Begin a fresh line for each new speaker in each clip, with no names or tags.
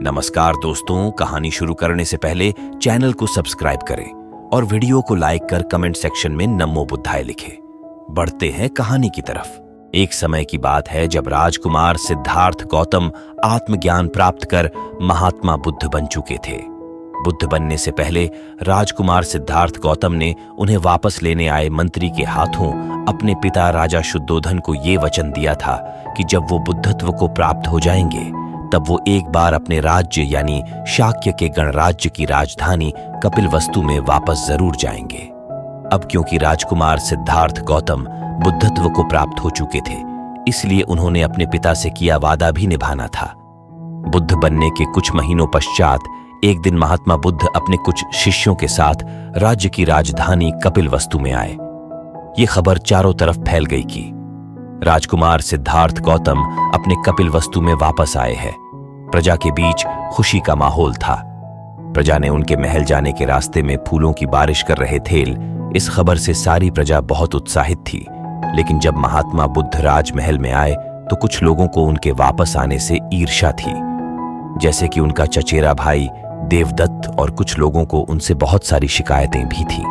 नमस्कार दोस्तों, कहानी शुरू करने से पहले चैनल को सब्सक्राइब करें और वीडियो को लाइक कर कमेंट सेक्शन में नमो बुद्धाय लिखें। बढ़ते हैं कहानी की तरफ। एक समय की बात है जब राजकुमार सिद्धार्थ गौतम आत्मज्ञान प्राप्त कर महात्मा बुद्ध बन चुके थे। बुद्ध बनने से पहले राजकुमार सिद्धार्थ गौतम ने उन्हें वापस लेने आए मंत्री के हाथों अपने पिता राजा शुद्धोधन को ये वचन दिया था कि जब वो बुद्धत्व को प्राप्त हो जाएंगे तब वो एक बार अपने राज्य यानी शाक्य के गणराज्य की राजधानी कपिलवस्तु में वापस जरूर जाएंगे। अब क्योंकि राजकुमार सिद्धार्थ गौतम बुद्धत्व को प्राप्त हो चुके थे, इसलिए उन्होंने अपने पिता से किया वादा भी निभाना था। बुद्ध बनने के कुछ महीनों पश्चात एक दिन महात्मा बुद्ध अपने कुछ शिष्यों के साथ राज्य की राजधानी कपिलवस्तु में आए। ये खबर चारों तरफ फैल गई कि राजकुमार सिद्धार्थ गौतम अपने कपिलवस्तु में वापस आए हैं। प्रजा के बीच खुशी का माहौल था। प्रजा ने उनके महल जाने के रास्ते में फूलों की बारिश कर रहे थे। इस खबर से सारी प्रजा बहुत उत्साहित थी। लेकिन जब महात्मा बुद्ध राजमहल में आए तो कुछ लोगों को उनके वापस आने से ईर्ष्या थी, जैसे कि उनका चचेरा भाई देवदत्त, और कुछ लोगों को उनसे बहुत सारी शिकायतें भी थी,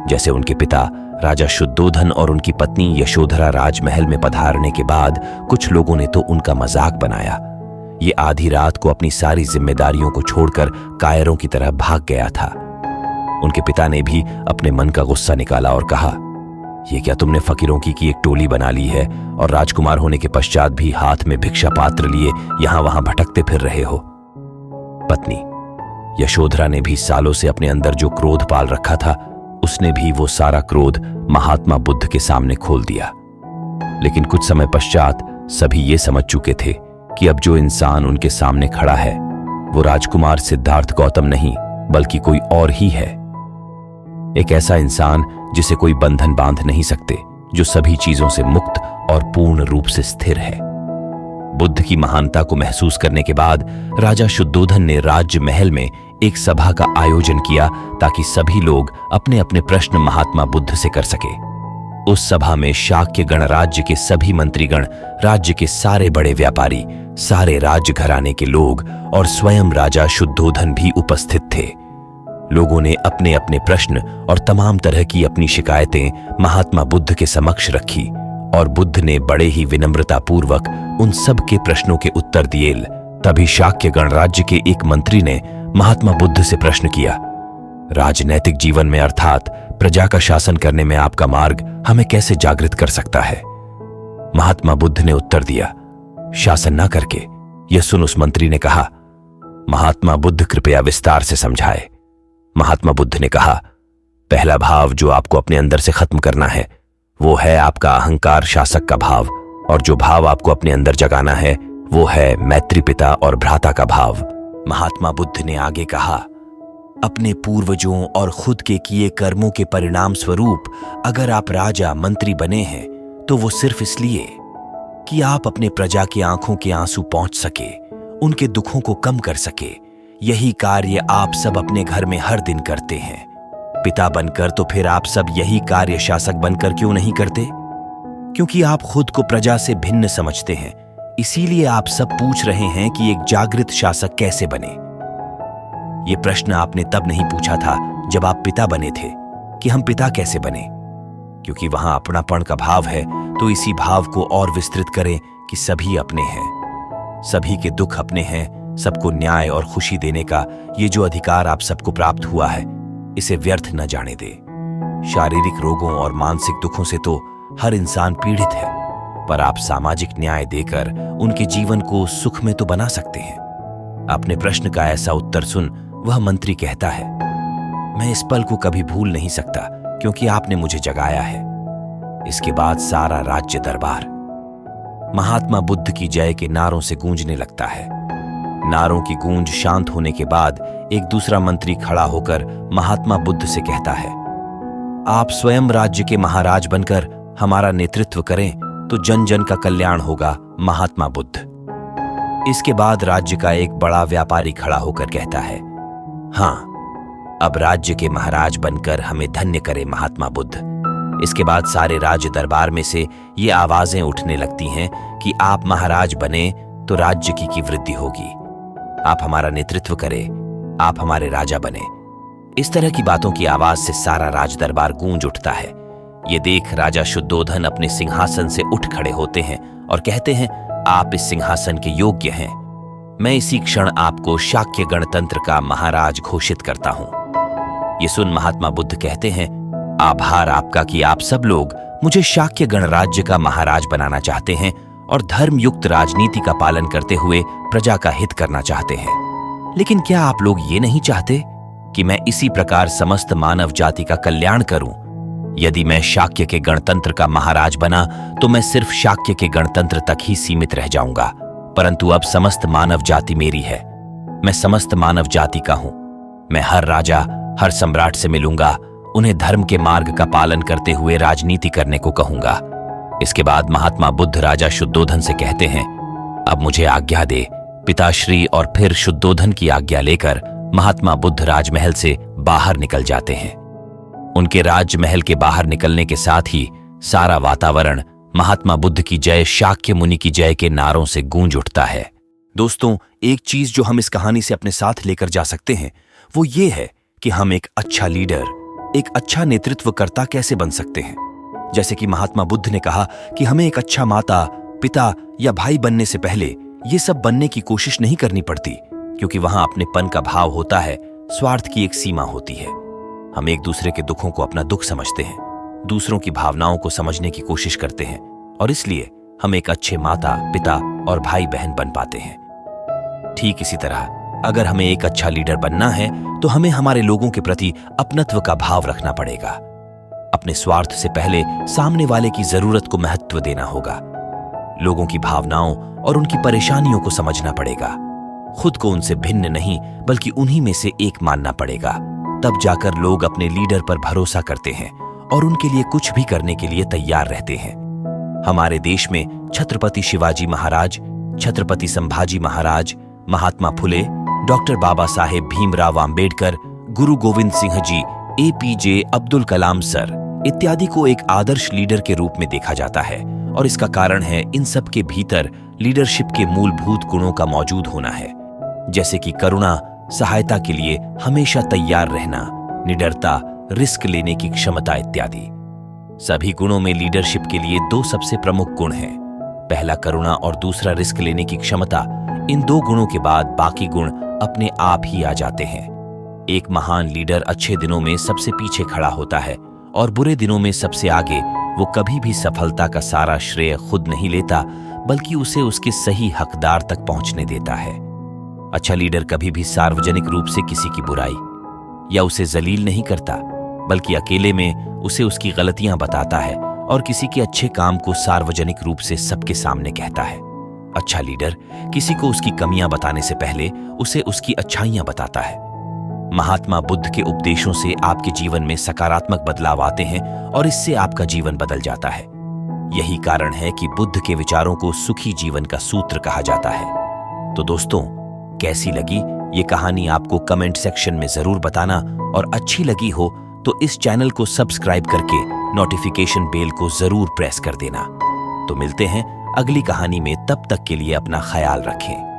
जैसे उनके पिता राजा शुद्धोधन और उनकी पत्नी यशोधरा राजमहल में पधारने के बाद कुछ लोगों ने तो उनका मजाक बनाया। ये आधी रात को अपनी सारी जिम्मेदारियों को छोड़कर कायरों की तरह भाग गया था। उनके पिता ने भी अपने मन का गुस्सा निकाला और कहा, ये क्या तुमने फकीरों की एक टोली बना ली है और राजकुमार होने के पश्चात भी हाथ में भिक्षा पात्र लिए यहां वहां भटकते फिर रहे हो। पत्नी यशोधरा ने भी सालों से अपने अंदर जो क्रोध पाल रखा था, उसने भी वो सारा क्रोध महात्मा बुद्ध के सामने खोल दिया। लेकिन कुछ समय पश्चात सभी ये समझ चुके थे कि अब जो इंसान उनके सामने खड़ा है वो राजकुमार सिद्धार्थ गौतम नहीं बल्कि कोई और ही है। एक ऐसा इंसान जिसे कोई बंधन बांध नहीं सकते, जो सभी चीजों से मुक्त और पूर्ण रूप से स्थिर है। बुद्ध की महानता को महसूस करने के बाद राजा शुद्धोधन ने राज्य महल में एक सभा का आयोजन किया ताकि सभी लोग अपने अपने प्रश्न महात्मा बुद्ध से कर सके। उस सभा में शाक्य गणराज्य के सभी मंत्रीगण, राज्य के सारे बड़े व्यापारी, सारे राज्य घराने के लोग और स्वयं राजा शुद्धोधन भी उपस्थित थे। लोगों ने अपने अपने प्रश्न और तमाम तरह की अपनी शिकायतें महात्मा बुद्ध के समक्ष रखी और बुद्ध ने बड़े ही विनम्रता पूर्वक उन सब के प्रश्नों के उत्तर दिए। तभी शाक्य गणराज्य के एक मंत्री ने महात्मा बुद्ध से प्रश्न किया, राजनैतिक जीवन में अर्थात प्रजा का शासन करने में आपका मार्ग हमें कैसे जागृत कर सकता है। महात्मा बुद्ध ने उत्तर दिया, शासन ना करके। यह सुन उस मंत्री ने कहा, महात्मा बुद्ध कृपया विस्तार से समझाए। महात्मा बुद्ध ने कहा, पहला भाव जो आपको अपने अंदर से खत्म करना है वो है आपका अहंकार शासक का भाव, और जो भाव आपको अपने अंदर जगाना है वो है मैत्री पिता और भ्राता का भाव। महात्मा बुद्ध ने आगे कहा, अपने पूर्वजों और खुद के किए कर्मों के परिणाम स्वरूप अगर आप राजा मंत्री बने हैं तो वो सिर्फ इसलिए कि आप अपने प्रजा की आंखों के आंसू पहुंच सके, उनके दुखों को कम कर सके। यही कार्य आप सब अपने घर में हर दिन करते हैं। पिता बनकर तो फिर आप सब यही कार्य शासक बनकर क्यों नहीं करते? क्योंकि आप खुद को प्रजा से भिन्न समझते हैं। इसीलिए आप सब पूछ रहे हैं कि एक जागृत शासक कैसे बने। ये प्रश्न आपने तब नहीं पूछा था जब आप पिता बने थे कि हम पिता कैसे बने, क्योंकि वहां अपनापन का भाव है। तो इसी भाव को और विस्तृत करें कि सभी अपने हैं, सभी के दुख अपने हैं। सबको न्याय और खुशी देने का ये जो अधिकार आप सबको प्राप्त हुआ है, इसे व्यर्थ न जाने दे। शारीरिक रोगों और मानसिक दुखों से तो हर इंसान पीड़ित है, पर आप सामाजिक न्याय देकर उनके जीवन को सुख में तो बना सकते हैं। अपने प्रश्न का ऐसा उत्तर सुन वह मंत्री कहता है, मैं इस पल को कभी भूल नहीं सकता क्योंकि आपने मुझे जगाया है। इसके बाद सारा राज्य दरबार महात्मा बुद्ध की जय के नारों से गूंजने लगता है। नारों की गूंज शांत होने के बाद एक दूसरा मंत्री खड़ा होकर महात्मा बुद्ध से कहता है, आप स्वयं राज्य के महाराज बनकर हमारा नेतृत्व करें तो जन जन का कल्याण होगा, महात्मा बुद्ध। इसके बाद राज्य का एक बड़ा व्यापारी खड़ा होकर कहता है, हाँ, अब राज्य के महाराज बनकर हमें धन्य करे महात्मा बुद्ध। इसके बाद सारे राज्य दरबार में से ये आवाजें उठने लगती हैं कि आप महाराज बने तो राज्य की वृद्धि होगी, आप हमारा नेतृत्व करें, आप हमारे राजा बने। इस तरह की बातों की आवाज से सारा राज दरबार गूंज उठता है। ये देख राजा शुद्धोधन अपने सिंहासन से उठ खड़े होते हैं और कहते हैं, आप इस सिंहासन के योग्य हैं। मैं इसी क्षण आपको शाक्य गणतंत्र का महाराज घोषित करता हूं। ये सुन महात्मा बुद्ध कहते हैं, आभार आपका कि आप सब लोग मुझे शाक्य गणराज्य का महाराज बनाना चाहते हैं और धर्मयुक्त राजनीति का पालन करते हुए प्रजा का हित करना चाहते हैं। लेकिन क्या आप लोग ये नहीं चाहते कि मैं इसी प्रकार समस्त मानव जाति का कल्याण करूं? यदि मैं शाक्य के गणतंत्र का महाराज बना तो मैं सिर्फ शाक्य के गणतंत्र तक ही सीमित रह जाऊंगा, परंतु अब समस्त मानव जाति मेरी है। मैं समस्त मानव जाति का हूं। मैं हर राजा, हर सम्राट से मिलूंगा, उन्हें धर्म के मार्ग का पालन करते हुए राजनीति करने को कहूंगा। इसके बाद महात्मा बुद्ध राजा शुद्धोधन से कहते हैं, अब मुझे आज्ञा दे। पिताश्री और फिर शुद्धोधन की आज्ञा लेकर महात्मा बुद्ध राजमहल से बाहर निकल जाते हैं। उनके राजमहल के बाहर निकलने के साथ ही सारा वातावरण महात्मा बुद्ध की जय, शाक्य मुनि की जय के नारों से गूंज उठता है। दोस्तों, एक चीज जो हम इस कहानी से अपने साथ लेकर जा सकते हैं वो ये है कि हम एक अच्छा लीडर, एक अच्छा नेतृत्वकर्ता कैसे बन सकते हैं। जैसे कि महात्मा बुद्ध ने कहा कि हमें एक अच्छा माता, पिता या भाई बनने से पहले ये सब बनने की कोशिश नहीं करनी पड़ती, क्योंकि वहां अपनेपन का भाव होता है, स्वार्थ की एक सीमा होती है। हम एक दूसरे के दुखों को अपना दुख समझते हैं, दूसरों की भावनाओं को समझने की कोशिश करते हैं और इसलिए हम एक अच्छे माता, पिता और भाई बहन बन पाते हैं। ठीक इसी तरह अगर हमें एक अच्छा लीडर बनना है तो हमें हमारे लोगों के प्रति अपनत्व का भाव रखना पड़ेगा। अपने स्वार्थ से पहले सामने वाले की जरूरत को महत्व देना होगा। लोगों की भावनाओं और उनकी परेशानियों को समझना पड़ेगा। खुद को उनसे भिन्न नहीं बल्कि उन्हीं में से एक मानना पड़ेगा। तब जाकर लोग अपने लीडर पर भरोसा करते हैं और उनके लिए कुछ भी करने के लिए तैयार रहते हैं। हमारे देश में छत्रपति शिवाजी महाराज, छत्रपति संभाजी महाराज, महात्मा फुले, डॉक्टर बाबा साहेब भीमराव आंबेडकर, गुरु गोविंद सिंह जी, APJ अब्दुल कलाम सर इत्यादि को एक आदर्श लीडर के रूप में देखा जाता है और इसका कारण है इन सब के भीतर लीडरशिप के मूलभूत गुणों का मौजूद होना है, जैसे कि करुणा, सहायता के लिए हमेशा तैयार रहना, निडरता, रिस्क लेने की क्षमता इत्यादि। सभी गुणों में लीडरशिप के लिए दो सबसे प्रमुख गुण हैं, पहला करुणा और दूसरा रिस्क लेने की क्षमता। इन दो गुणों के बाद बाकी गुण अपने आप ही आ जाते हैं। एक महान लीडर अच्छे दिनों में सबसे पीछे खड़ा होता है और बुरे दिनों में सबसे आगे। वो कभी भी सफलता का सारा श्रेय खुद नहीं लेता बल्कि उसे उसके सही हकदार तक पहुंचने देता है। अच्छा लीडर कभी भी सार्वजनिक रूप से किसी की बुराई या उसे जलील नहीं करता, बल्कि अकेले में उसे उसकी गलतियां बताता है और किसी के अच्छे काम को सार्वजनिक रूप से सबके सामने कहता है। अच्छा लीडर किसी को उसकी कमियां बताने से पहले उसे उसकी अच्छाइयां बताता है। महात्मा बुद्ध के उपदेशों से आपके जीवन में सकारात्मक बदलाव आते हैं और इससे आपका जीवन बदल जाता है। यही कारण है कि बुद्ध के विचारों को सुखी जीवन का सूत्र कहा जाता है। तो दोस्तों, कैसी लगी ये कहानी आपको कमेंट सेक्शन में जरूर बताना और अच्छी लगी हो तो इस चैनल को सब्सक्राइब करके नोटिफिकेशन बेल को जरूर प्रेस कर देना। तो मिलते हैं अगली कहानी में, तब तक के लिए अपना ख्याल रखें।